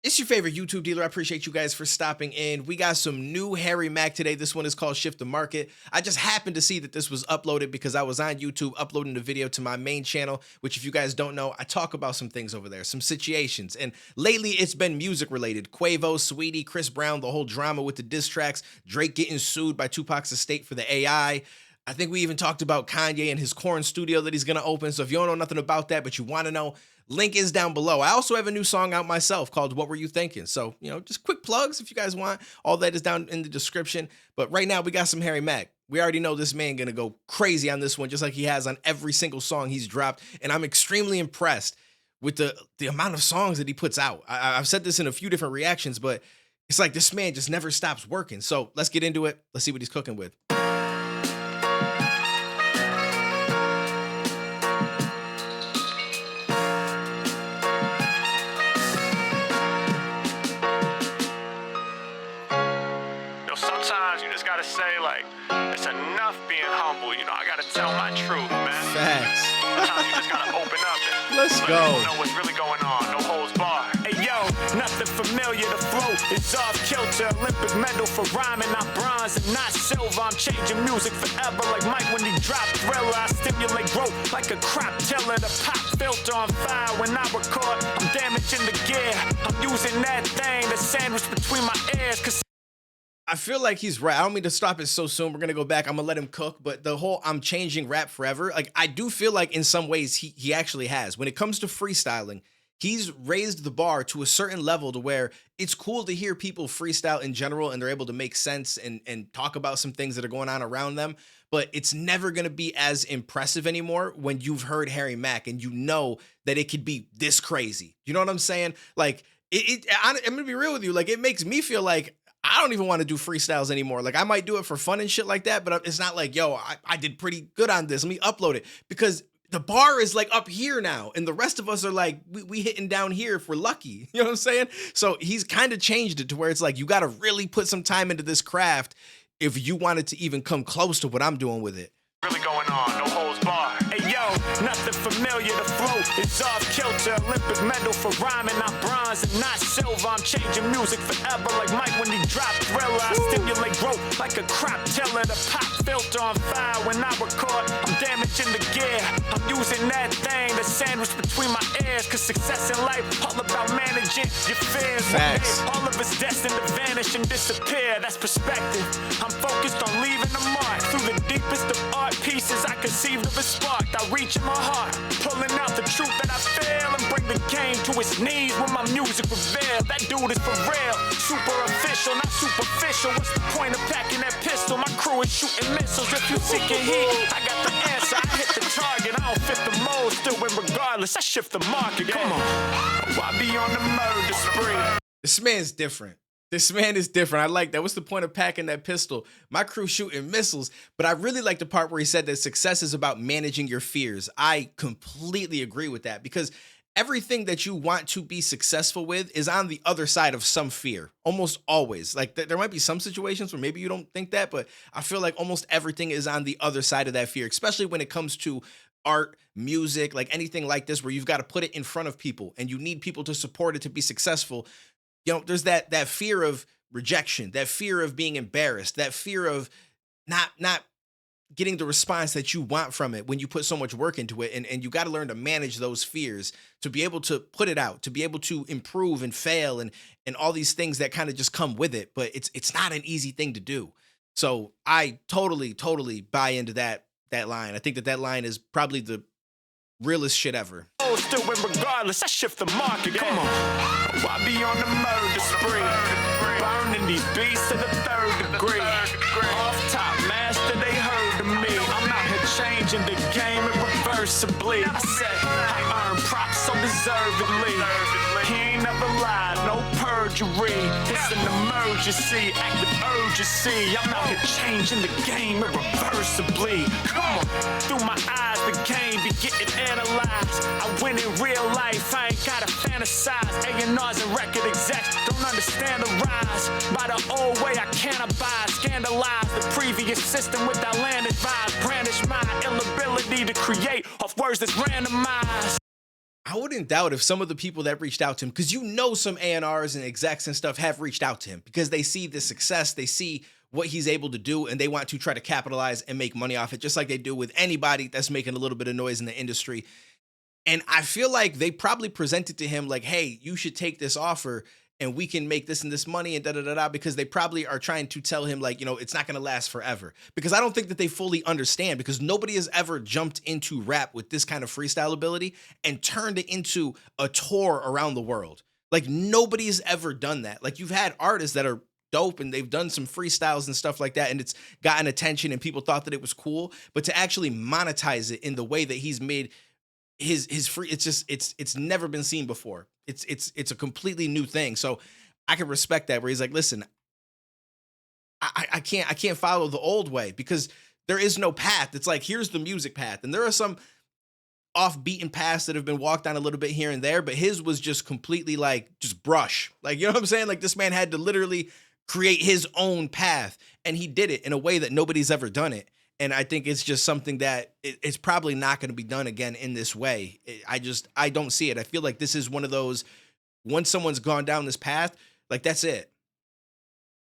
It's your favorite YouTube dealer. I appreciate you guys for stopping in. We got some new Harry Mack today. This one is called Shift the Market. I just happened to see that this was uploaded because I was on YouTube uploading the video to my main channel, which if you guys don't know, I talk about some things over there, some situations. And lately it's been music related. Quavo, Sweetie, Chris Brown, the whole drama with the diss tracks, Drake getting sued by Tupac's estate for the AI. I think we even talked about Kanye and his corn studio that he's going to open. So if you don't know nothing about that, but you want to know, link is down below. I also have a new song out myself called What Were You Thinking? So, just quick plugs if you guys want. All that is down in the description. But right now we got some Harry Mack. We already know this man going to go crazy on this one, just like he has on every single song he's dropped. And I'm extremely impressed with the amount of songs that he puts out. I've said this in a few different reactions, but it's like this man just never stops working. So let's get into it. Let's see what he's cooking with. Sometimes you just gotta say, like, it's enough being humble, I gotta tell my truth, man. Facts. Sometimes you just gotta open up and Let's let go. people know what's really going on. No holds barred. Hey yo, nothing familiar, the flow is off kilter. Olympic medal for rhyming, not bronze and not silver. I'm changing music forever like Mike when he dropped Thriller. I stimulate growth like a crop tiller. The pop filter on fire when I record. I'm damaging the gear. I'm using that thing, the sandwich between my ears. Cause I feel like he's right. I don't mean to stop it so soon. We're going to go back. I'm going to let him cook. But the whole I'm changing rap forever, like I do feel like in some ways he actually has. When it comes to freestyling, he's raised the bar to a certain level to where it's cool to hear people freestyle in general and they're able to make sense and talk about some things that are going on around them. But it's never going to be as impressive anymore when you've heard Harry Mack and you know that it could be this crazy. You know what I'm saying? Like, I'm going to be real with you. Like, it makes me feel like I don't even want to do freestyles anymore. Like, I might do it for fun and shit like that, but it's not like, yo, I did pretty good on this. Let me upload it, because the bar is like up here now. And the rest of us are like, we hitting down here if we're lucky. You know what I'm saying? So he's kind of changed it to where it's like, you got to really put some time into this craft if you wanted to even come close to what I'm doing with it. Really going on. No holds barred. hey yo, nothing familiar, the flow is off kilter. Olympic medal for rhyming, not bronze and not silver. I'm changing music forever like Mike when he dropped Thriller. I stimulate growth like a crop tiller. The pop filter on fire when I record. I'm damaging the gear. I'm using that thing, the sandwich between my ears. Cause success in life, all about managing your fears. Facts. All of us destined to vanish and disappear. That's perspective. I'm focused on leaving a mark through the deepest of art pieces I conceived of a spark. I reach in my heart, pulling out the truth that I feel and bring the game to its knees when my music reveals. That dude is for real, super official, not superficial. What's the point of packing that pistol? My crew is shooting missiles. If you seeking heat, I got the answer. I hit the target. I don't fit the mold, still win regardless. I shift the market. Come on, why be on the murder spree? This man's different. This man is different. I like that. What's the point of packing that pistol? My crew shooting missiles. But I really like the part where he said that success is about managing your fears. I completely agree with that, because everything that you want to be successful with is on the other side of some fear. Almost always. Like there might be some situations where maybe you don't think that, but I feel like almost everything is on the other side of that fear, especially when it comes to art, music, like anything like this, where you've got to put it in front of people and you need people to support it to be successful. There's that fear of rejection, that fear of being embarrassed, that fear of not getting the response that you want from it when you put so much work into it. And you got to learn to manage those fears to be able to put it out, to be able to improve and fail and all these things that kind of just come with it. But it's not an easy thing to do. So I totally buy into that line. I think that line is probably the realest shit ever. Oh, still win regardless. I shift the market. Come on, why be on the murder spree? Burning these beasts to the third degree. Off top, master, they heard of me. I'm out here changing the game irreversibly. I said I earn props so deservedly. He ain't never lied, no perjury. It's an emergency, act with urgency. I'm out here changing the game irreversibly. Come on, through my eyes, the game be getting analyzed. I win in real life, I ain't gotta fantasize. A&Rs and record execs don't understand the rise. By the old way, I can't abide. Scandalize the previous system with outlandish vibes. Brandish my inability to create off words that's randomized. I I wouldn't doubt if some of the people that reached out to him, because you know some A&Rs and execs and stuff have reached out to him because they see the success, they see what he's able to do, and they want to try to capitalize and make money off it, just like they do with anybody that's making a little bit of noise in the industry. And I feel like they probably presented to him like, hey, you should take this offer and we can make this and this money and da-da-da-da, because they probably are trying to tell him like, you know, it's not going to last forever. Because I don't think that they fully understand, because nobody has ever jumped into rap with this kind of freestyle ability and turned it into a tour around the world. Like nobody's ever done that. Like you've had artists that are dope and they've done some freestyles and stuff like that, and it's gotten attention and people thought that it was cool, but to actually monetize it in the way that he's made his free, it's never been seen before. It's a completely new thing. So I can respect that, where he's like, listen, I can't follow the old way because there is no path. It's like, here's the music path, and there are some off beaten paths that have been walked on a little bit here and there, but his was just completely like just brush. Like, you know what I'm saying? Like this man had to literally create his own path, and he did it in a way that nobody's ever done it. And I think it's just something that it's probably not going to be done again in this way. I don't see it. I feel like this is one of those, once someone's gone down this path, like that's it.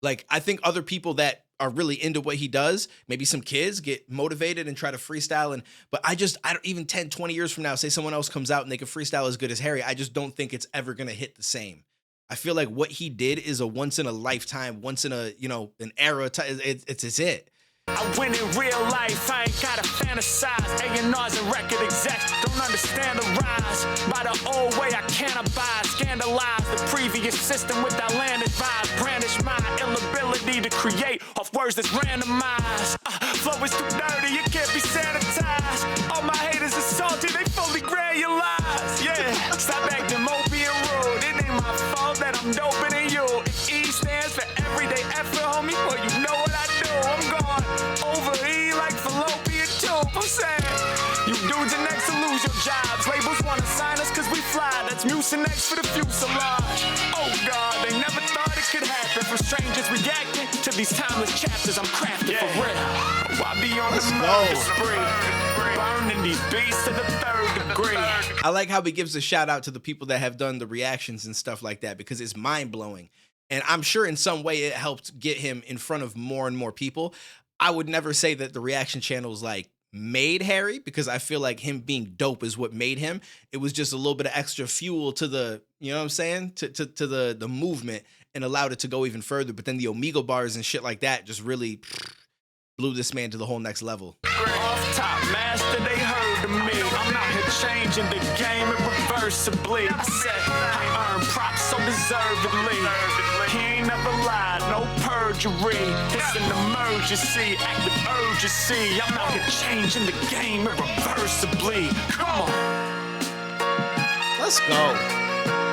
Like I think other people that are really into what he does, maybe some kids get motivated and try to freestyle. But I don't, even 10, 20 years from now, say someone else comes out and they can freestyle as good as Harry, I just don't think it's ever going to hit the same. I feel like what he did is a once in a lifetime, once in a, an era. It's it. I win in real life, I ain't gotta fantasize. A&Rs and record execs don't understand the rise. By the old way, I can't abide. Scandalize the previous system with outlandish vibes. Brandish my inability to create off words that's randomized. Flow is too dirty, it can't be sanitized. All my haters are salty, they fully granulized. Yeah, stop acting mopey and rude. It ain't my fault that I'm doper than you. If E stands for everyday effort, homie, well, you know what I do. I'm gone over E like fallopian tube. I'm saying, you dudes are next to lose your jobs. Labels wanna sign us cause we fly. That's Mucinex for the fuselage. Oh God, they never thought it could happen. From strangers reacting to these timeless chapters I'm crafting for real. Oh, I be on the murder spree, burning these beasts to the third degree. I like how he gives a shout out to the people that have done the reactions and stuff like that, because it's mind blowing. And I'm sure in some way it helped get him in front of more and more people. I would never say that the reaction channels like made Harry, because I feel like him being dope is what made him. It was just a little bit of extra fuel to the, you know what I'm saying? To the movement, and allowed it to go even further. But then the Omegle bars and shit like that just really blew this man to the whole next level. Off top, master, they heard of me. I'm out here changing the game irreversibly. I said I earn props so deservedly. He ain't never lied, no perjury. It's an emergency, active urgency. I'm out here changing the game irreversibly. Come on. Let's go.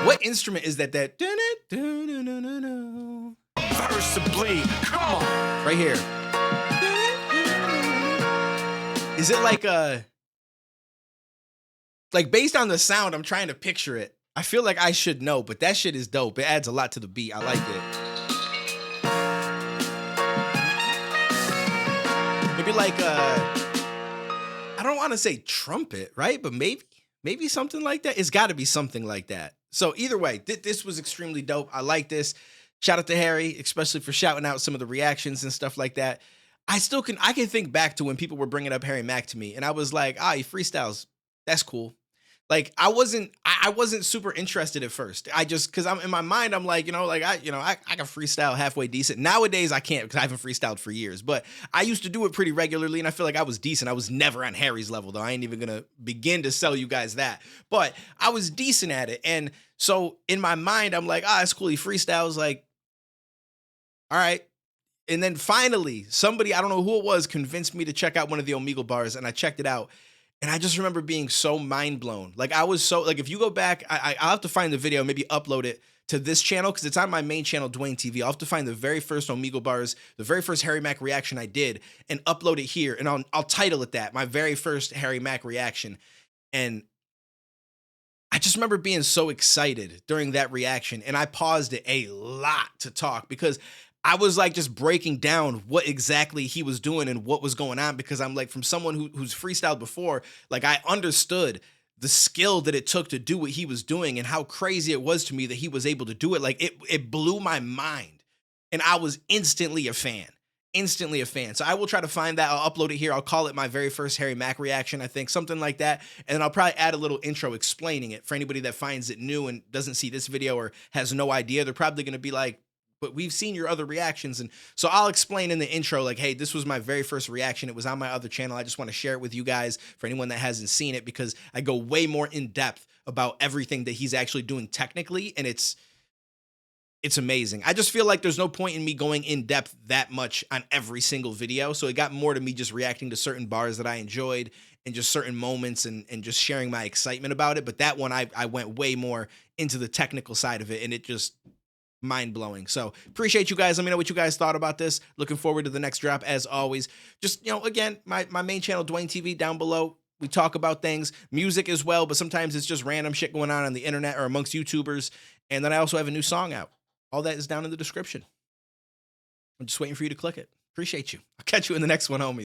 What instrument is that? Irreversibly. Come on. Right here. Is it like based on the sound, I'm trying to picture it. I feel like I should know, but that shit is dope. It adds a lot to the beat. I like it. Maybe like I don't want to say trumpet, right? But maybe something like that. It's got to be something like that. So either way, this was extremely dope. I like this. Shout out to Harry, especially for shouting out some of the reactions and stuff like that. I can think back to when people were bringing up Harry Mack to me, and I was like, he freestyles. That's cool. Like I wasn't super interested at first. Cause I'm in my mind, I'm like, I can freestyle halfway decent. Nowadays I can't, because I haven't freestyled for years, but I used to do it pretty regularly, and I feel like I was decent. I was never on Harry's level though. I ain't even gonna begin to sell you guys that, but I was decent at it. And so in my mind, I'm like, it's cool. He freestyles, like, all right. And then finally, somebody, I don't know who it was, convinced me to check out one of the Omegle bars, and I checked it out. And I just remember being so mind blown. Like I was so, like, if you go back, I'll have to find the video, maybe upload it to this channel, because it's on my main channel, Duane TV. I'll have to find the very first Omegle bars, the very first Harry Mack reaction I did, and upload it here. And I'll title it that, my very first Harry Mack reaction. And I just remember being so excited during that reaction. And I paused it a lot to talk, because I was like just breaking down what exactly he was doing and what was going on, because I'm like, from someone who's freestyled before, like I understood the skill that it took to do what he was doing and how crazy it was to me that he was able to do it. Like it blew my mind. And I was instantly a fan. Instantly a fan. So I will try to find that. I'll upload it here. I'll call it my very first Harry Mack reaction, I think, something like that. And then I'll probably add a little intro explaining it for anybody that finds it new and doesn't see this video or has no idea. They're probably going to be like, but we've seen your other reactions. And so I'll explain in the intro, like, hey, this was my very first reaction. It was on my other channel. I just want to share it with you guys for anyone that hasn't seen it, because I go way more in depth about everything that he's actually doing technically. And it's amazing. I just feel like there's no point in me going in depth that much on every single video. So it got more to me just reacting to certain bars that I enjoyed and just certain moments and just sharing my excitement about it. But that one, I went way more into the technical side of it, and it just mind-blowing. So appreciate you guys. Let me know what you guys thought about this. Looking forward to the next drop as always. Just, you know, again, my main channel, Duane TV, down below. We talk about things, music as well, but sometimes it's just random shit going on the internet or amongst YouTubers. And then I also have a new song out. All that is down in the description. I'm just waiting for you to click it. Appreciate you. I'll catch you in the next one, homie.